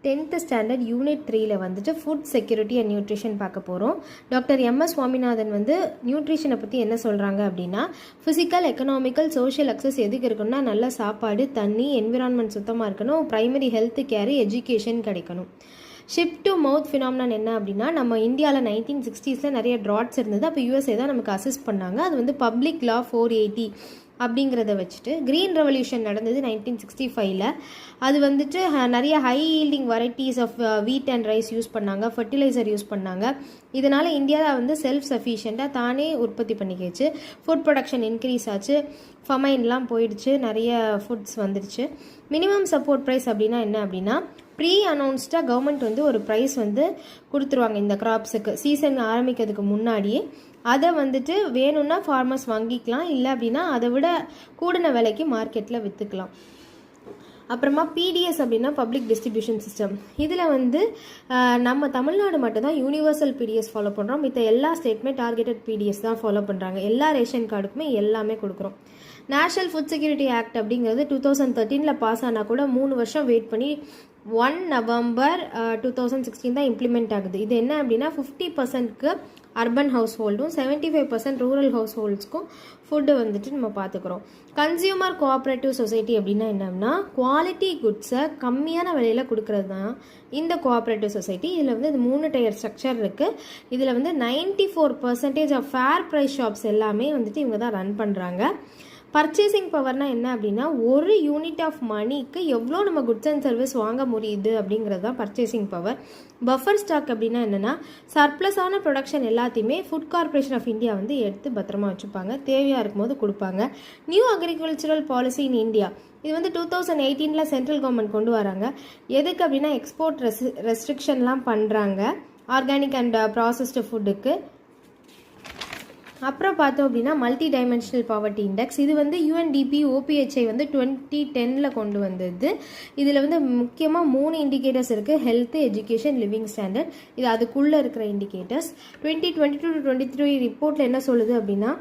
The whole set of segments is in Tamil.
10th ஸ்டாண்டர்ட் யூனிட் 3ல வந்துட்டு ஃபுட் செக்யூரிட்டி அண்ட் நியூட்ரிஷன் பார்க்க போகிறோம். டாக்டர் எம்எஸ் சுவாமிநாதன் வந்து நியூட்ரிஷனை பற்றி என்ன சொல்கிறாங்க அப்படின்னா, ஃபிசிக்கல், எக்கனாமிக்கல், சோஷியல் அக்சஸ் எதுக்கு இருக்குன்னா நல்ல சாப்பாடு, தண்ணி, என்விரான்மெண்ட் சுத்தமாக இருக்கணும், ப்ரைமரி ஹெல்த் கேர், எஜுகேஷன் கிடைக்கணும். ஷிப் டு மவுத் ஃபினாமினான் என்ன அப்படின்னா, நம்ம இந்தியாவில் 1960s நிறைய ட்ராட்ஸ் இருந்தது. அப்போ யூஎஸ்ஏ தான் நமக்கு அசிஸ்ட் பண்ணாங்க. அது வந்து பப்ளிக் லா 480 அப்படிங்கிறத வச்சுட்டு க்ரீன் ரெவல்யூஷன் நடந்தது 1965ல். அது வந்துட்டு நிறைய high yielding varieties of wheat and rice use பண்ணாங்க, ஃபர்டிலைசர் யூஸ் பண்ணாங்க. இதனால் இந்தியா வந்து செல்ஃப் சஃபிஷியண்ட்டாக தானே உற்பத்தி பண்ணிக்கிச்சு. ஃபுட் ப்ரொடக்ஷன் இன்க்ரீஸ் ஆச்சு, ஃபமைன்லாம் போயிடுச்சு, நிறைய ஃபுட்ஸ் வந்துடுச்சு. மினிமம் சப்போர்ட் ப்ரைஸ் அப்படின்னா என்ன அப்படின்னா, ப்ரீ அனௌன்ஸ்டாக கவர்மெண்ட் வந்து ஒரு ப்ரைஸ் வந்து கொடுத்துருவாங்க இந்த கிராப்ஸுக்கு. சீசன் ஆரம்பிக்கிறதுக்கு முன்னாடியே அதை வந்துட்டு வேணும்னா ஃபார்மர்ஸ் வாங்கிக்கலாம், இல்லை அப்படின்னா அதை விட கூடின விலைக்கு மார்க்கெட்டில் விற்றுக்கலாம். அப்புறமா பிடிஎஸ் அப்படின்னா பப்ளிக் டிஸ்ட்ரிபியூஷன் சிஸ்டம். இதில் வந்து நம்ம தமிழ்நாடு மட்டும்தான் யூனிவர்சல் பிடிஎஸ் ஃபாலோ பண்ணுறோம். மித்த எல்லா ஸ்டேட்டுமே டார்கெட்டட் பிடிஎஸ் தான் ஃபாலோ பண்ணுறாங்க. எல்லா ரேஷன் கார்டுக்குமே எல்லாமே கொடுக்குறோம். நேஷ்னல் ஃபுட் செக்யூரிட்டி ஆக்ட் அப்படிங்கிறது 2013ல் பாஸ் ஆனால் கூட 3 வருஷம் வெயிட் பண்ணி 1 நவம்பர் 2016 தான் இம்ப்ளிமெண்ட் ஆகுது. இது என்ன அப்படின்னா 50%க்கு அர்பன் ஹவுஸ் ஹோல்டும் 75% ரூரல் ஹவுஸ் ஹோல்ட்ஸ்க்கும் ஃபுட்டு வந்துட்டு நம்ம பார்த்துக்குறோம். கன்சியூமர் கோஆப்ரேட்டிவ் சொசைட்டி அப்படின்னா என்னன்னா, குவாலிட்டி குட்ஸை கம்மியான விலையில் கொடுக்கறது தான் இந்த கோஆப்ரேட்டிவ் சொசைட்டி. இதில் வந்து 3 டயர் ஸ்ட்ரக்சர் இருக்குது. இதில் வந்து 94% ஆஃப் ஃபேர் ப்ரைஸ் ஷாப்ஸ் எல்லாமே வந்துட்டு இவங்க தான் ரன் பண்ணுறாங்க. பர்ச்சேசிங் பவர்னால் என்ன அப்படின்னா, ஒரு யூனிட் ஆஃப் மணிக்கு எவ்வளோ நம்ம குட்ஸ் அண்ட் சர்வீஸ் வாங்க முடியுது அப்படிங்கிறது தான் பர்ச்சேசிங் பவர். பஃபர் ஸ்டாக் அப்படின்னா என்னென்னா, சர்ப்ளஸான ப்ரொடக்ஷன் எல்லாத்தையுமே ஃபுட் கார்பரேஷன் ஆஃப் இந்தியா வந்து எடுத்து பத்திரமா வச்சுப்பாங்க, தேவையாக இருக்கும்போது கொடுப்பாங்க. New agricultural policy in India, இது வந்து 2018ல் சென்ட்ரல் கவர்மெண்ட் கொண்டு வராங்க. எதுக்கு அப்படின்னா, எக்ஸ்போர்ட் ரெஸ்ட்ரிக்ஷன்லாம் பண்ணுறாங்க ஆர்கானிக் அண்ட் ப்ராசஸ்டு ஃபுட்டுக்கு. அப்புறம் பார்த்தோம் அப்படின்னா மல்டி டைமென்ஷனல் பாவர்ட்டி இண்டெக்ஸ், இது வந்து யூஎன்டிபி ஓபிஹெச்ஐ வந்து 2010ல் கொண்டு வந்தது. இதில் வந்து முக்கியமாக 3 இண்டிகேட்டர்ஸ் இருக்குது: ஹெல்த், எஜுகேஷன், லிவிங் ஸ்டாண்டர்ட். இது அதுக்குள்ளே இருக்கிற இண்டிகேட்டர்ஸ். 2022-23 ரிப்போர்ட்டில் என்ன சொல்லுது அப்படின்னா,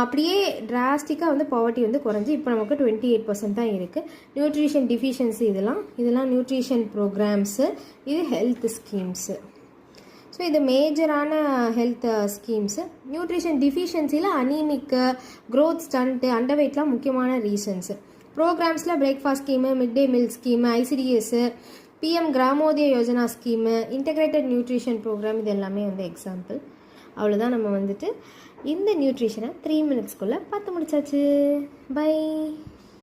அப்படியே டிராஸ்டிக்காக வந்து பாவர்ட்டி வந்து குறைஞ்சி இப்போ நமக்கு 28% தான் இருக்குது. நியூட்ரிஷன் டிஃபிஷியன்சி இதெல்லாம் நியூட்ரிஷன் ப்ரோக்ராம்ஸு, இது ஹெல்த் ஸ்கீம்ஸு. ஸோ இது மேஜரான ஹெல்த் ஸ்கீம்ஸு. நியூட்ரிஷன் டிஃபிஷியன்சியில் அனீமிக்கு, க்ரோத் ஸ்டண்ட்டு, அண்டர் வெயிட்லாம் முக்கியமான ரீசன்ஸு. ப்ரோக்ராம்ஸில் breakfast scheme, mid day meal scheme, ICDS, PM Gramodaya Yojana scheme, integrated nutrition programme, இது எல்லாமே வந்து எக்ஸாம்பிள். அவ்வளோதான், நம்ம வந்துட்டு இந்த நியூட்ரிஷனை 3 மினிட்ஸ்க்குள்ளே பார்த்து முடிச்சாச்சு. பை.